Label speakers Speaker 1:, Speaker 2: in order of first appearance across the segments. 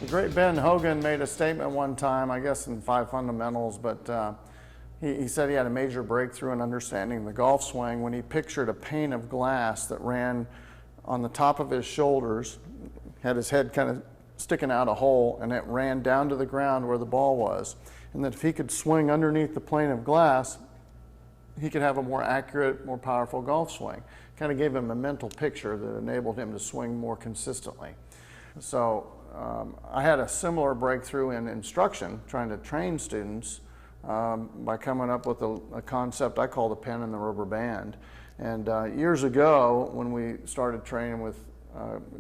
Speaker 1: great Ben Hogan made a statement one time, I guess in 5 Fundamentals, but he said he had a major breakthrough in understanding the golf swing when he pictured a pane of glass that ran on the top of his shoulders, had his head kind of sticking out a hole, and it ran down to the ground where the ball was. And that if he could swing underneath the pane of glass, he could have a more accurate, more powerful golf swing. Kind of gave him a mental picture that enabled him to swing more consistently. So I had a similar breakthrough in instruction, trying to train students by coming up with a concept I call the pen and the rubber band. And years ago, when we started training with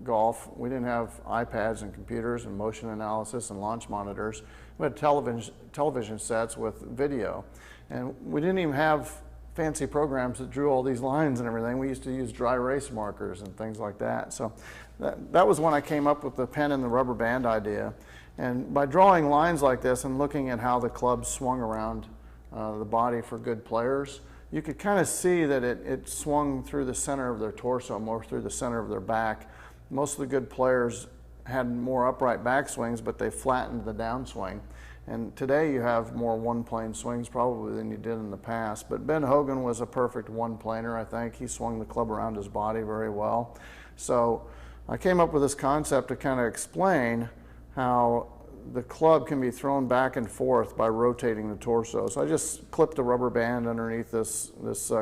Speaker 1: golf, we didn't have iPads and computers and motion analysis and launch monitors. We had television sets with video. And we didn't even have fancy programs that drew all these lines and everything. We used to use dry erase markers and things like that. So that was when I came up with the pen and the rubber band idea. And by drawing lines like this and looking at how the club swung around the body for good players, you could kind of see that it swung through the center of their torso, more through the center of their back. Most of the good players had more upright backswings, but they flattened the downswing. And today you have more one-plane swings probably than you did in the past. But Ben Hogan was a perfect one-planer, I think. He swung the club around his body very well. So I came up with this concept to kind of explain how the club can be thrown back and forth by rotating the torso. So I just clipped a rubber band underneath this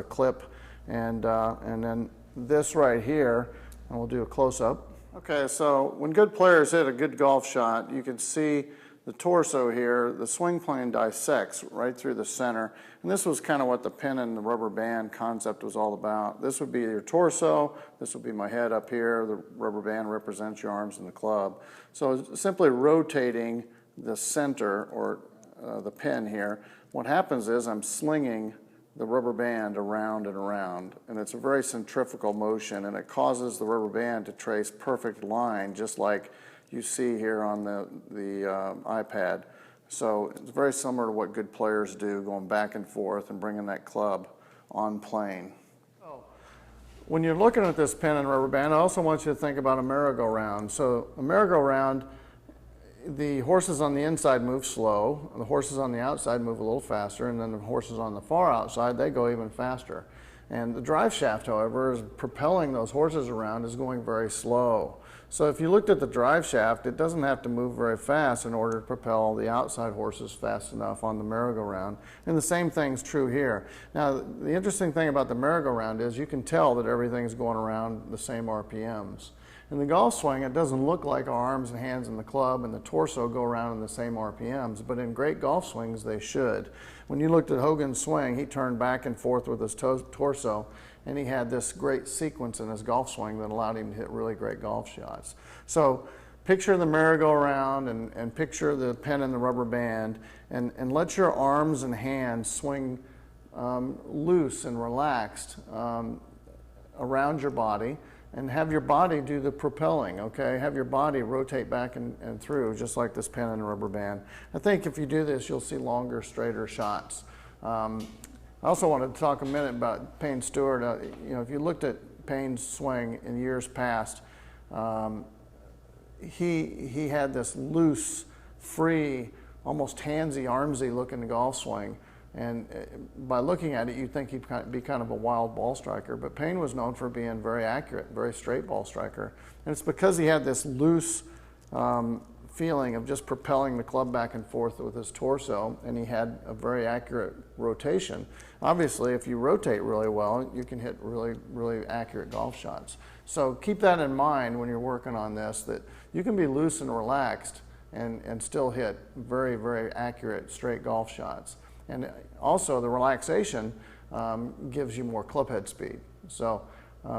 Speaker 1: clip, and then this right here, and we'll do a close-up. Okay, so when good players hit a good golf shot, you can see the torso here, the swing plane dissects right through the center. And this was kind of what the pen and the rubber band concept was all about. This would be your torso, this would be my head up here, the rubber band represents your arms and the club. So simply rotating the center, or the pin here, what happens is I'm slinging the rubber band around and around, and it's a very centrifugal motion, and it causes the rubber band to trace perfect line, just like you see here on the iPad. So it's very similar to what good players do, going back and forth and bringing that club on plane. When you're looking at this pen and rubber band, I also want you to think about a merry-go-round. So a merry-go-round, the horses on the inside move slow, the horses on the outside move a little faster, and then the horses on the far outside, they go even faster. And the drive shaft, however, is propelling those horses around is going very slow. So if you looked at the drive shaft, it doesn't have to move very fast in order to propel the outside horses fast enough on the merry-go-round. And the same thing's true here. Now, the interesting thing about the merry-go-round is you can tell that everything's going around the same RPMs. In the golf swing, it doesn't look like our arms and hands and the club and the torso go around in the same RPMs, but in great golf swings, they should. When you looked at Hogan's swing, he turned back and forth with his torso, and he had this great sequence in his golf swing that allowed him to hit really great golf shots. So picture the merry-go-round and picture the pen and the rubber band, and let your arms and hands swing loose and relaxed around your body, and have your body do the propelling, okay? Have your body rotate back and through, just like this pen and rubber band. I think if you do this, you'll see longer, straighter shots. I also wanted to talk a minute about Payne Stewart. You know, if you looked at Payne's swing in years past, he had this loose, free, almost handsy, armsy looking golf swing. And by looking at it, you'd think he'd be kind of a wild ball striker. But Payne was known for being very accurate, very straight ball striker. And it's because he had this loose feeling of just propelling the club back and forth with his torso, and he had a very accurate rotation. Obviously, if you rotate really well, you can hit really, really accurate golf shots. So keep that in mind when you're working on this, that you can be loose and relaxed and still hit very, very accurate straight golf shots. And also the relaxation gives you more club head speed. So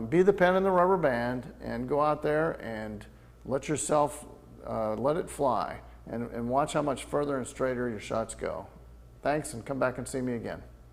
Speaker 1: be the pen and the rubber band and go out there and let yourself let it fly and watch how much further and straighter your shots go. Thanks, and come back and see me again.